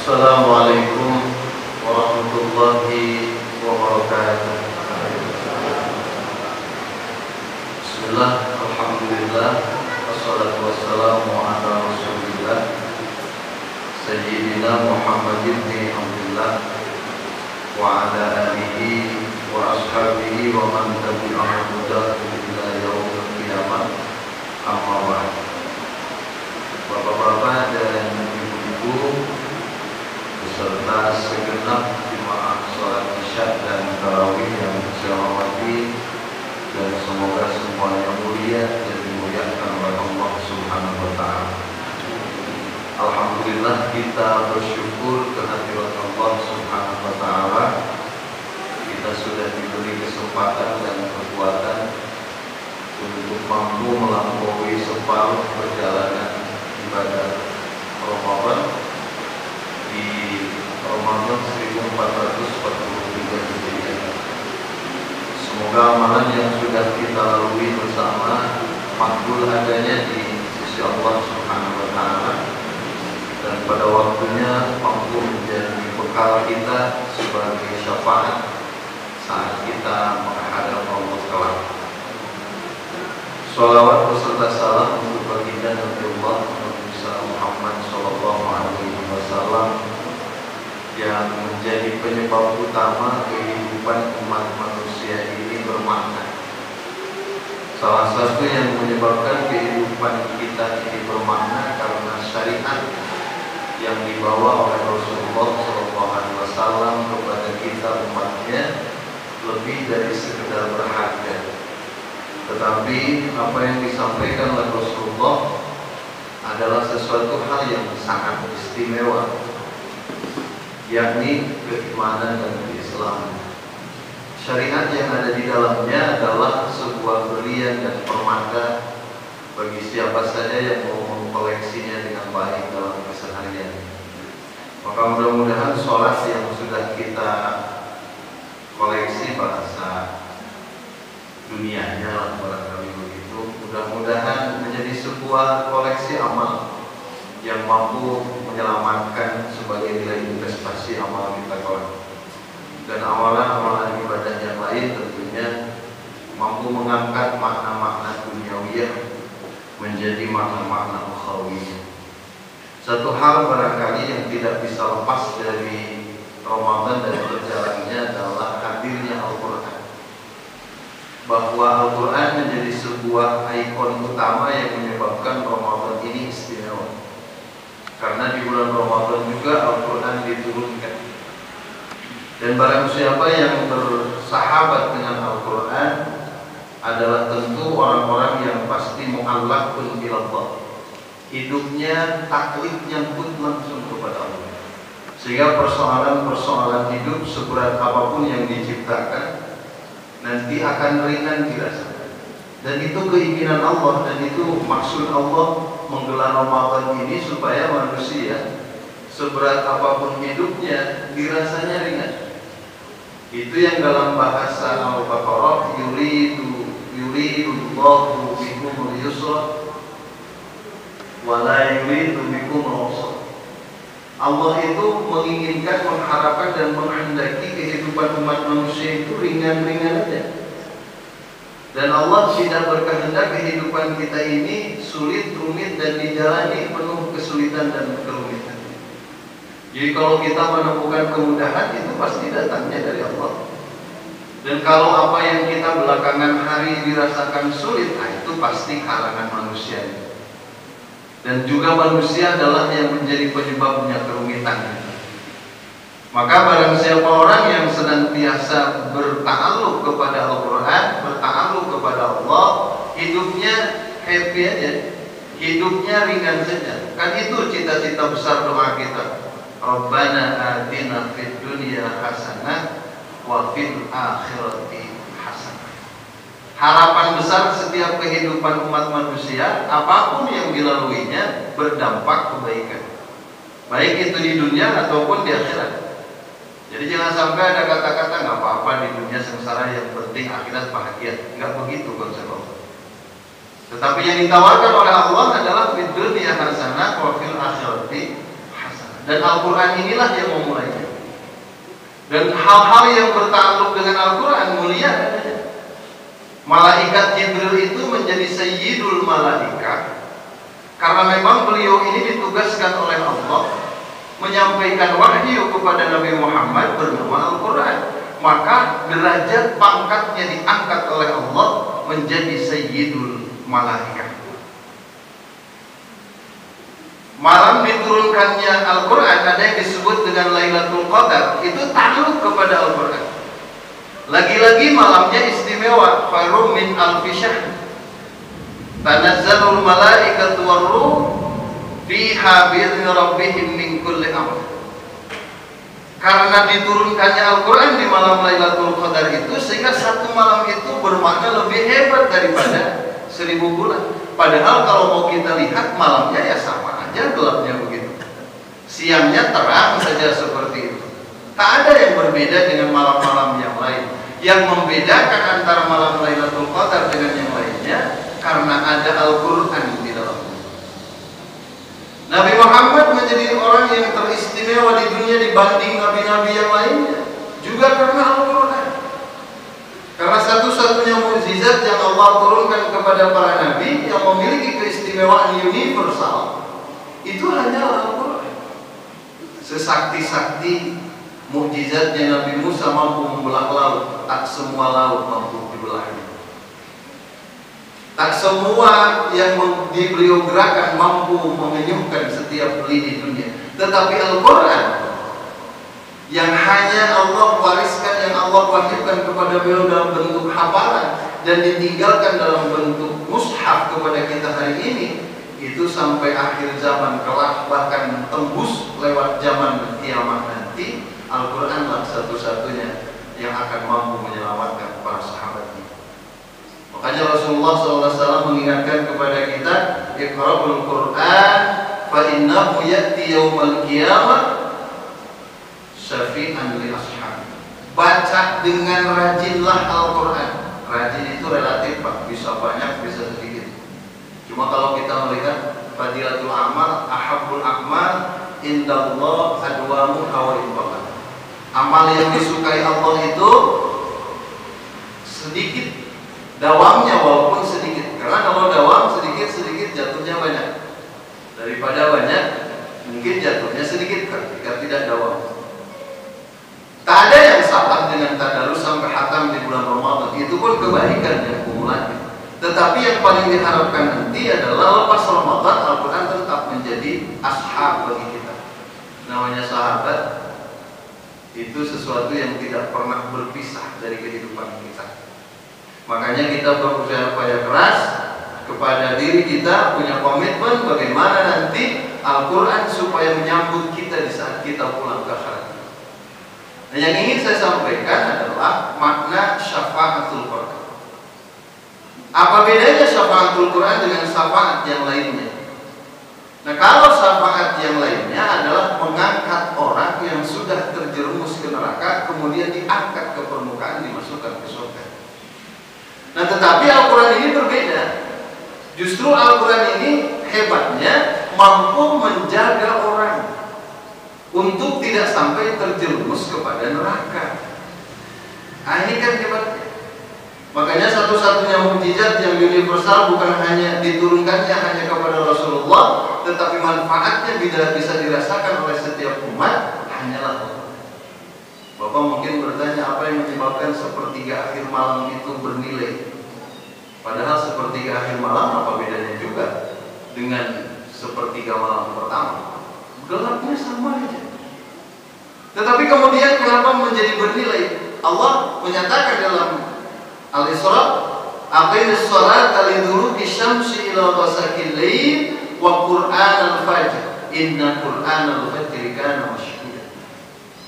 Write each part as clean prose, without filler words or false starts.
Assalamualaikum warahmatullahi wabarakatuh. Bismillah, alhamdulillah, wassalatu wassalamu ala rasulillah Sayyidina Muhammad ibn Abdullah wa ala alihi wa ashabihi wa man tabi'ahum ila yaumil qiyamah. Amma ba'd. Bapak-bapak dan ibu-ibu beserta segenap jemaah sholat isya dan tarawih yang saya hormati, dan semoga semuanya mulia dan dimuliakan oleh Allah Subhanahu wa Ta'ala. Alhamdulillah, kita bersyukur kehadirat Allah Subhanahu wa Ta'ala. Kita sudah diberi kesempatan dan kekuatan untuk mampu melampaui separuh perjalanan ibadah Ramadan di Ramadan 1443 Hijriah. Semoga amalan yang sudah kita lalui bersama makbul adanya di sisi Allah Subhanahu wa Ta'ala, dan pada waktunya mampu menjadi bekal kita sebagai syafaat saat kita menghadap Allah kelak. Sholawat beserta salam untuk baginda Nabi Muhammad Sallallahu Alaihi Wasallam yang menjadi penyebab utama kehidupan umat manusia ini bermakna. Salah satu yang menyebabkan kehidupan kita ini bermakna karena syariat yang dibawa oleh Rasulullah Sallallahu Alaihi Wasallam kepada kita umatnya lebih dari sekedar berharga. Tetapi apa yang disampaikan oleh Rasulullah adalah sesuatu hal yang sangat istimewa, yakni keimanan dan keislaman. Syariat yang ada di dalamnya adalah sebuah berlian dan permata bagi siapa saja yang mau mengkoleksinya dengan baik dalam keseharian. Maka mudah-mudahan sholat yang sudah kita koleksi bahasa dunianya lah barangkali begitu, mudah-mudahan menjadi sebuah koleksi amal yang mampu menyelamatkan sebagai nilai investasi amal kita kelak. Dan amalan-amalan ibadah yang lain tentunya mampu mengangkat makna-makna duniawiyah menjadi makna-makna ukhrawiyah. Satu hal barangkali yang tidak bisa lepas dari Ramadan dan berjalannya adalah hadirnya Al-Quran. Bahwa Al-Quran menjadi sebuah ikon utama yang menyebabkan Ramadan ini istimewa. Karena di bulan Ramadan juga Al-Quran diturunkan. Dan barang siapa yang bersahabat dengan Al-Quran adalah tentu orang-orang yang pasti mu'allaqun bilallah. Hidupnya taklidnya pun langsung kepada Allah. Sehingga persoalan-persoalan hidup seberat apapun yang diciptakan nanti akan ringan dirasakan. Dan itu keinginan Allah, dan itu maksud Allah menggelar Ramadan ini, supaya manusia seberat apapun hidupnya dirasanya ringan. Itu yang dalam bahasa Al-Baqarah, yuridullahu bikumul yusra wa la yuridu bikumul usra. Allah itu menginginkan, mengharapkan dan menghendaki kehidupan umat manusia itu ringan-ringan aja. Dan Allah tidak berkehendak kehidupan kita ini sulit, rumit dan dijalani penuh kesulitan dan kerumitan. Jadi kalau kita menemukan kemudahan, itu pasti datangnya dari Allah. Dan kalau apa yang kita belakangan hari dirasakan sulit, nah itu pasti karangan manusia. Dan juga manusia adalah yang menjadi penyebabnya kerumitan. Maka barang siapa orang yang senantiasa berta'alluq kepada Al-Quran, berta'alluq kepada Allah, hidupnya happy aja, hidupnya ringan saja. Kan itu cita-cita besar doa kita. Rabbana atina fid dunya hasanah wa fil akhirati hasanah. Harapan besar setiap kehidupan umat manusia, apapun yang dilaluinya berdampak kebaikan, baik itu di dunia ataupun di akhirat. Jadi jangan sampai ada kata-kata nggak apa-apa di dunia sengsara, yang penting akhirat bahagia. Nggak begitu konsep Allah. Tetapi yang ditawarkan oleh Allah adalah fid dunya hasanah wa fil akhirati hasanah. Dan Al-Quran inilah yang memulainya. Dan hal-hal yang bertakluk dengan Al-Quran mulia adanya. Malaikat Jibril itu menjadi sayyidul malaikat karena memang beliau ini ditugaskan oleh Allah menyampaikan wahyu kepada Nabi Muhammad bernama Al-Quran. Maka derajat pangkatnya diangkat oleh Allah menjadi sayyidul malaikat. Malam diturunkannya Al-Quran ada yang disebut dengan Lailatul Qadar, itu takluk kepada Al-Quran. Lagi-lagi malamnya istimewa, khairum min alfi syahr. Tanazzalul malaikatu war-ruh fiha bi'izni rabbihim min kulli amr. Karena diturunkannya Al-Quran di malam Lailatul Qadar itu, sehingga satu malam itu bermakna lebih hebat daripada 1000 bulan. Padahal kalau mau kita lihat malamnya ya sama aja gelapnya begitu. Siangnya terang saja seperti itu. Tak ada yang berbeda dengan malam-malam yang lain. Yang membedakan antara malam Lailatul Qadar dengan yang lainnya karena ada Al-Quran di dalamnya. Nabi Muhammad menjadi orang yang teristimewa di dunia dibanding nabi-nabi yang lainnya juga karena Al-Quran. Karena satu-satunya mukjizat yang Allah turunkan kepada para nabi yang memiliki keistimewaan universal itu hanya Al-Quran. Sesakti-sakti mukjizatnya Nabi Musa mampu membelah laut, tak semua laut mampu dibelahnya. Tak semua yang beliau gerakan mampu mengenyuhkan setiap lini dunia. Tetapi Al-Quran yang hanya Allah wariskan, yang Allah wahyukan kepada beliau dalam bentuk hafalan dan ditinggalkan dalam bentuk mushaf kepada kita hari ini, itu sampai akhir zaman kelak, bahkan tembus lewat zaman kiamat nanti, Al-Quranlah satu-satunya yang akan mampu menyelamatkan para sahabatnya. Makanya Rasulullah SAW mengingatkan kepada kita, Iqra'ul Quran fa innahu ya'ti yaumal qiyamah syafi'an li ashab. Baca dengan rajinlah Al-Quran. Rajin itu relatif Pak, bisa banyak, bisa sedikit. Cuma kalau kita melihat fadilatul amal, ahabbul amal indallah adwamu hawain bakat. Amal yang disukai Allah itu sedikit dawamnya, walaupun sedikit. Karena kalau dawam sedikit jatuhnya banyak. Daripada banyak mungkin jatuhnya sedikit ketika tidak dawam. Tak ada yang salah dengan tadarus sampai hatam di bulan Ramadan. Itu pun kebaikan yang kumulatif. Tetapi yang paling diharapkan nanti adalah lepas Ramadan Al-Quran tetap menjadi ashab bagi kita. Namanya sahabat itu sesuatu yang tidak pernah berpisah dari kehidupan kita. Makanya kita berupaya keras kepada diri kita, punya komitmen bagaimana nanti Al-Quran supaya menyambut kita di saat kita pulang ke akhirat. Nah, yang ingin saya sampaikan adalah makna syafaatul Quran. Apa bedanya syafaatul Quran dengan syafaat yang lainnya? Nah, kalau syafaat yang lainnya adalah mengangkat orang yang sudah terjerumus ke neraka, kemudian diangkat ke permukaan, dimasukkan ke surga. Nah, tetapi Al-Quran ini berbeda. Justru Al-Quran ini hebatnya mampu menjaga orang untuk tidak sampai terjerumus kepada neraka. Nah, ini kan hebatnya. Makanya satu-satunya mukjizat yang universal bukan hanya diturunkannya hanya kepada Rasulullah, tetapi manfaatnya bisa dirasakan oleh setiap umat hanyalah Allah. Bapak mungkin bertanya, apa yang menyebabkan sepertiga akhir malam itu bernilai? Padahal sepertiga akhir malam apa bedanya juga dengan sepertiga malam pertama? Gelapnya sama aja. Tetapi kemudian kenapa menjadi bernilai? Allah menyatakan dalam Al-Isra, aqimis sholata liduluki syamsi ila ghasaqil lail wa qur'anal fajr inna qur'anal fajri kana mashhuda.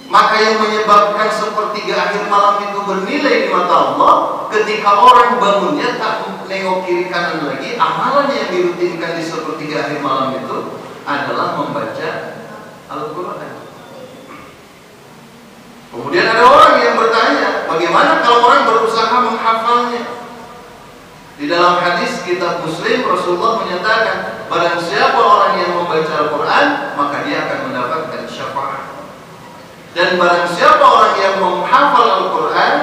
Maka yang menyebabkan sepertiga akhir malam itu bernilai di mata Allah, ketika orang bangunnya tak nengok kiri kanan lagi, amalan yang dirutinkan di sepertiga akhir malam itu adalah membaca Al-Quran. Kemudian ada orang yang bertanya, bagaimana kalau orang berusaha menghafalnya? Di dalam hadis kitab Muslim, Rasulullah menyatakan, barang siapa orang yang membaca Al-Quran, maka dia akan mendapatkan Dan barang siapa orang yang menghafal Al-Quran,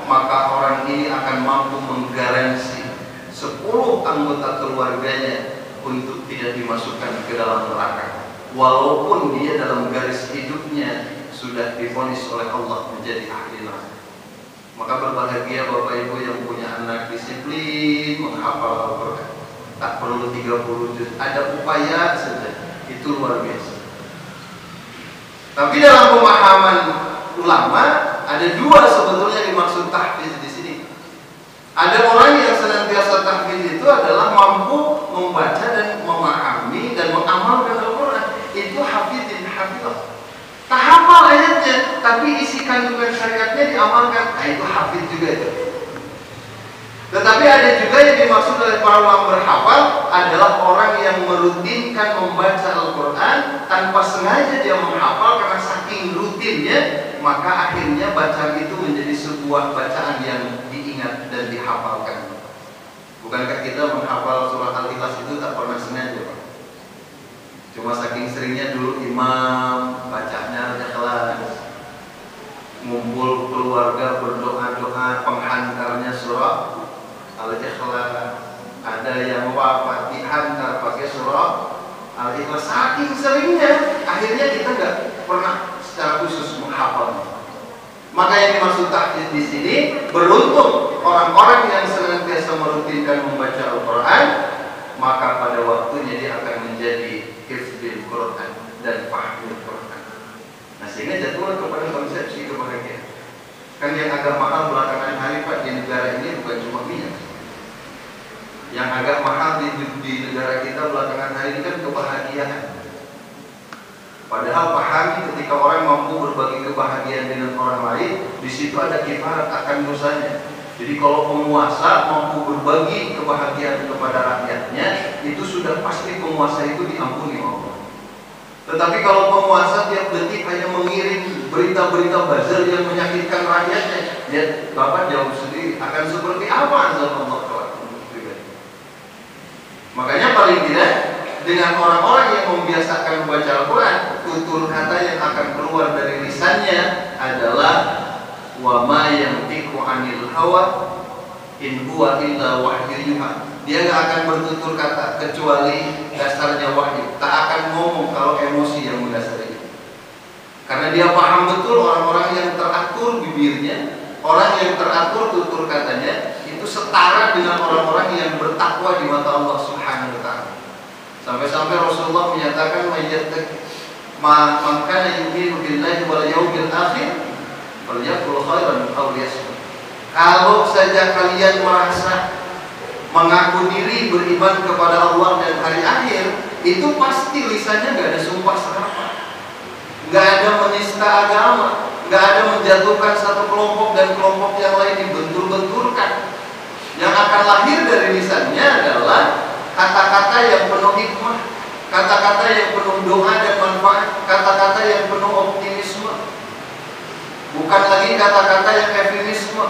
maka orang ini akan mampu menggaransi 10 anggota keluarganya untuk tidak dimasukkan ke dalam neraka, walaupun dia dalam garis hidupnya sudah divonis oleh Allah menjadi ahli neraka. Maka berbahagia Bapak Ibu yang punya anak disiplin menghafal Al-Quran. Tak perlu 30 juz, ada upaya saja, itu luar biasa. Tapi dalam pemahaman ulama ada 2 sebetulnya dimaksud tahfiz di sini. Ada orang yang senantiasa tahfiz itu adalah mampu membaca dan memahami dan mengamalkan Al-Quran. Itu hafizin hafizah. Tak hafal ayatnya, tapi isi kandungan syariatnya diamalkan. Nah, itu hafiz juga itu. Tetapi ada juga yang dimaksud oleh para ulama berhafal adalah orang yang merutinkan membaca Al-Quran tanpa sengaja dia menghafal karena saking rutinnya, maka akhirnya bacaan itu menjadi sebuah bacaan yang diingat dan dihafalkan. Bukankah kita menghafal surah Al-Ikhlas itu tak pernah sengaja, Pak? Cuma saking seringnya dulu imam bacanya Ikhlas, ngumpul keluarga berdoa-doa, penghantarnya surah Al-Ikhlas, ada yang wafat dihantar pakai surah Al-Ikhlas. Saking seringnya, akhirnya kita nggak pernah secara khusus menghafal. Maka yang dimaksud tahfiz di sini, beruntung orang-orang yang senantiasa merutinkan membaca Al-Quran, maka pada waktunya dia akan menjadi hifdzil Quran dan fahmil Quran. Nah, sehingga jatuhlah kepada konsepsi kebahagiaan. Kan yang agak mahal belakangan hari, Pak, di negara ini bukan cuma minyak. Yang agak mahal di negara kita belakangan hari ini kan kebahagiaan. Padahal pahami ketika orang mampu berbagi kebahagiaan dengan orang lain, di situ ada kifarat akan dosanya. Jadi kalau penguasa mampu berbagi kebahagiaan kepada rakyatnya, itu sudah pasti penguasa itu diampuni Allah. Tetapi kalau penguasa tiap detik hanya mengirim berita-berita buzzer yang menyakitkan rakyatnya, ya Bapak jawab sendiri akan seperti apa azab Allah kelak. Makanya paling tidak dengan orang-orang yang membiasakan membaca Al-Quran, tutur kata yang akan keluar dari lisannya adalah wa ma yantiqu 'anil hawa in huwa illa wahyu yuha. Dia nggak akan bertutur kata kecuali dasarnya wahyu. Tak akan ngomong kalau emosi yang mendasari. Karena dia paham betul orang-orang yang teratur bibirnya, orang yang teratur tutur katanya itu setara dengan orang-orang yang bertakwa di mata Allah Subhanahu wa taala. Sampai-sampai Rasulullah menyatakan man kana yu'minu billahi wal yawmil akhir falyaqul khairan aw liyasmut. Kalau saja kalian merasa mengaku diri beriman kepada Allah dan hari akhir, itu pasti lisannya nggak ada sumpah serapah, nggak ada menista agama, nggak ada menjatuhkan satu kelompok dan kelompok yang lain dibentur-benturkan. Yang akan lahir dari lisannya adalah kata-kata yang penuh hikmah, kata-kata yang penuh doa dan manfaat, kata-kata yang penuh optimisme, bukan lagi kata-kata yang eufemisme.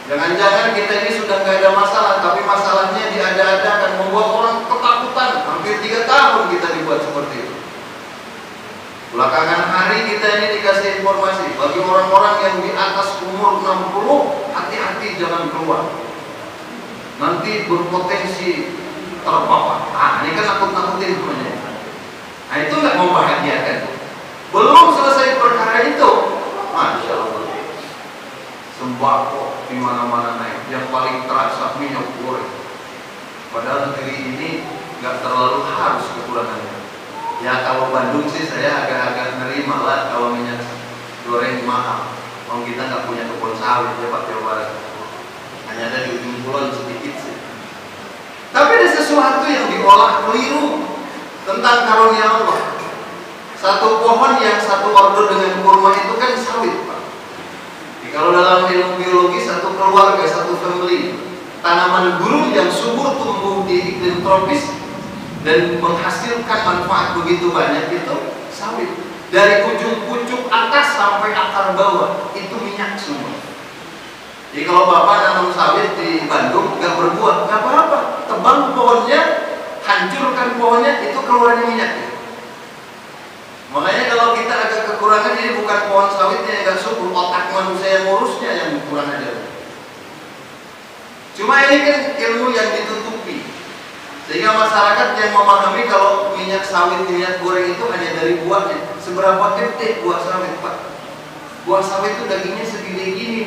Jangan-jangan kita ini sudah nggak ada masalah, tapi masalahnya diada-adakan, membuat orang ketakutan. Hampir 3 tahun kita dibuat seperti itu. Belakangan hari kita ini dikasih informasi bagi orang-orang yang di atas umur 60, hati-hati jangan keluar. Nanti berpotensi terpapar. Ini kan nakut-nakutin semuanya. Nah, itu nggak membahagiakan. Belum selesai perkara itu, Masya Allah, sembako di mana-mana naik. Yang paling terasa minyak goreng. Padahal negeri ini nggak terlalu harus kekurangannya. Ya kalau Bandung sih saya agak-agak nerima lah kalau minyak goreng mahal. Kalau kita nggak punya kebun sawit ya Pak Jawa Barat. Hanya ada di ujung kulon sedikit sih. Tapi ada sesuatu yang diolah keliru tentang karunia Allah. Satu pohon yang satu order dengan kurma itu kan sawit, Pak. Jadi, kalau dalam ilmu biologi satu keluarga, satu family, tanaman gurun yang subur tumbuh di iklim tropis dan menghasilkan manfaat begitu banyak itu sawit. Dari ujung pucuk atas sampai akar bawah itu minyak semua. Jadi kalau Bapak nanam sawit di Bandung nggak berbuah, nggak apa-apa. Tebang pohonnya, hancurkan pohonnya, itu keluarnya minyak. Makanya kalau kita agak kekurangan ini bukan pohon sawitnya yang gak subur, otak manusia yang ngurusnya yang kurang ajar. Cuma ini kan ilmu yang ditutupi, sehingga masyarakat yang memahami kalau minyak sawit, minyak goreng itu hanya dari buahnya. Seberapa gede buah sawit, Pak? Buah sawit itu dagingnya segini gini.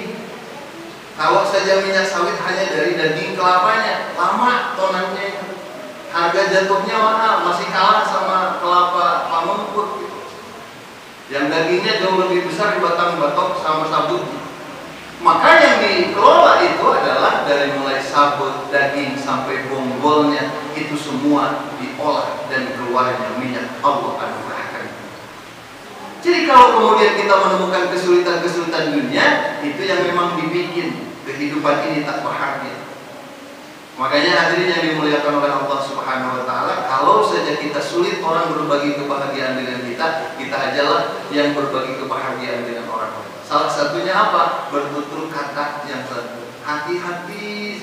Kalau saja minyak sawit hanya dari daging kelapanya, lama tonannya. Harga jatuhnya mahal, masih kalah sama kelapa pamengkut. Yang dagingnya jauh lebih besar di batang batok sama sabut. Maka yang dikelola itu adalah dari mulai sabut, daging sampai bonggolnya, itu semua diolah dan keluarnya minyak Allah anugerahkan. Jadi kalau kemudian kita menemukan kesulitan-kesulitan dunia, itu yang memang dibikin kehidupan ini tak bahagia. Makanya hadirin yang dimuliakan oleh Allah Subhanahu wa taala, kalau saja kita sulit orang berbagi kebahagiaan dengan kita, kita ajalah yang berbagi kebahagiaan dengan orang lain. Salah satunya apa? Bertutur kata yang satu. Hati-hati.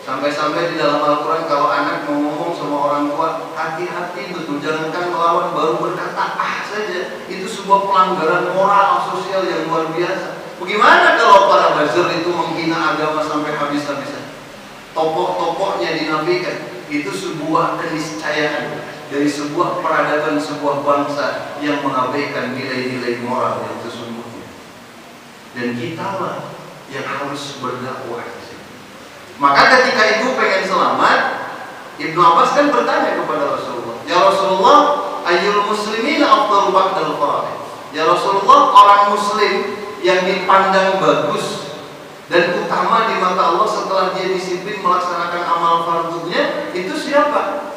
Sampai-sampai di dalam Al-Quran kalau anak mau ngomong sama orang tua, hati-hati betul, jangankan melawan baru berkata saja. Itu sebuah pelanggaran moral sosial yang luar biasa. Bagaimana kalau para buzzer itu menghina agama sampai habis-habisan? Tokoh-tokohnya dinafikan. Itu sebuah keniscayaan dari sebuah peradaban sebuah bangsa yang mengabaikan nilai-nilai moral yang sesungguhnya. Dan kitalah yang harus berdakwah. Maka ketika ibu pengen selamat, Ibnu Abbas kan bertanya kepada Rasulullah, ya Rasulullah, ayyul muslimin afdalu ba'dal fara'id. Ya Rasulullah, orang muslim yang dipandang bagus dan utama di mata Allah setelah dia disiplin melaksanakan amal fardunya, itu siapa?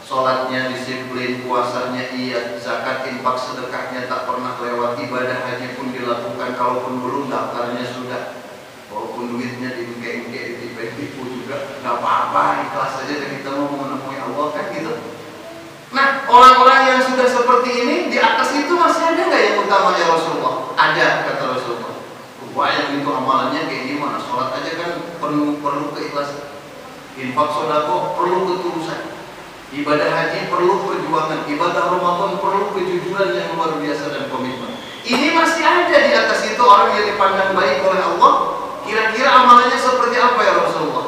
Sholatnya disiplin, puasanya iya, zakat, infak, sedekahnya tak pernah lewat, ibadah haji pun dilakukan, kalaupun belum daftarnya sudah, walaupun duitnya dibengke-bengke, ditipu juga, nggak apa-apa, ikhlas saja dan kita mau menemui Allah kan gitu. Nah, orang-orang yang sudah seperti ini di atas itu masih ada nggak yang utama ya Rasulullah? Ada, kata Rasulullah. Wah, yang itu amalannya kayak gimana? Sholat aja kan perlu keikhlasan, infak sodako perlu ketulusan, ibadah haji perlu perjuangan, ibadah Ramadan perlu kejujuran yang luar biasa dan komitmen. Ini masih ada di atas itu orang yang dipandang baik oleh Allah. Kira-kira amalannya seperti apa ya Rasulullah?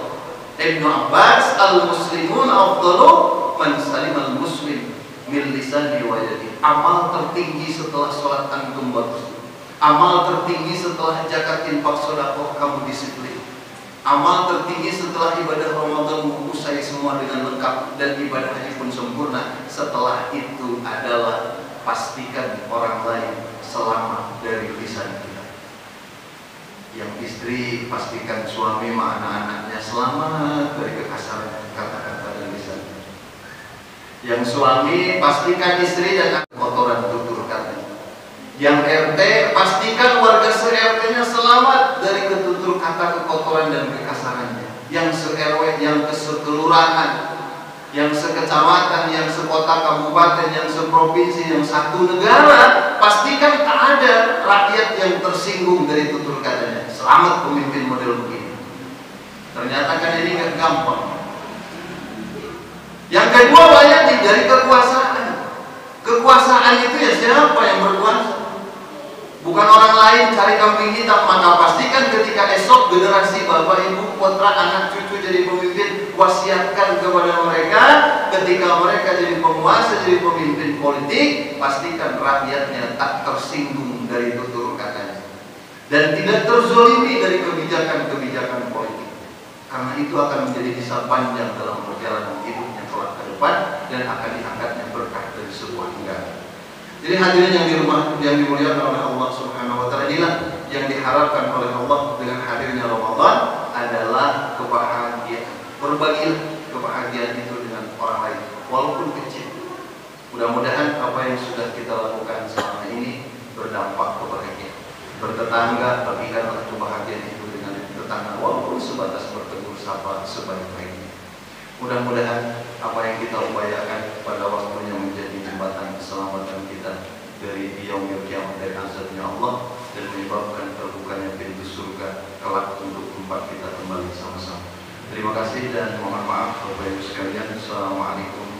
Ibnu Abbas, al-muslimun afdalu man salimal muslim min lisani wa yadihi. Amal tertinggi setelah sholat antum bagus. Amal tertinggi setelah zakat, infak, sedekah kamu disiplin. Amal tertinggi setelah ibadah Ramadan usai semua dengan lengkap dan ibadah haji pun sempurna. Setelah itu adalah pastikan orang lain selamat dari lisan kita. Yang istri pastikan suami sama anak-anaknya selamat dari kekasaran kata-kata dan lisan. Yang suami pastikan istri dan kotoran tutur kata. Yang RT pastikan warga se-RT-nya selamat dari ketutur kata, kekotoran dan kekasarannya. Yang se-RW, yang se-kelurahan, yang sekecamatan, yang sekota kabupaten, yang seprovinsi, yang satu negara, pastikan tak ada rakyat yang tersinggung dari tutur katanya. Selamat pemimpin model begini. Ternyata kan ini gak gampang. Yang kedua banyak dari kekuasaan. Kekuasaan itu ya siapa yang berkuasa? Bukan orang lain cari kambing hitam. Maka pastikan ketika esok generasi bapak ibu putra anak cucu jadi pemimpin, wasiatkan kepada mereka ketika mereka jadi penguasa, jadi pemimpin politik, pastikan rakyatnya tak tersinggung dari tutur katanya dan tidak terzolimi dari kebijakan-kebijakan politik, karena itu akan menjadi kisah panjang dalam perjalanan hidupnya kelak ke depan dan akan diangkatnya berkah dari sebuah negara. Jadi hadirin yang dimuliakan oleh Allah Subhanahu wa taala, inilah yang diharapkan oleh Allah dengan hadirnya Ramadan adalah kebahagiaan. Berbagilah kebahagiaan itu dengan orang lain walaupun kecil. Mudah-mudahan apa yang sudah kita lakukan selama ini berdampak kebahagiaan. Bertetangga, bagikanlah kebahagiaan itu dengan tetangga walaupun sebatas bertegur sapa sebaik-baiknya. Mudah-mudahan apa yang kita upayakan pada waktunya menjadi jembatan keselamatan kita dari yaumil qiyamah, dari azabnya Allah, dan menyebabkan terbukanya pintu surga kelak untuk tempat kita kembali sama-sama. Terima kasih dan mohon maaf Bapak Ibu sekalian. Assalamualaikum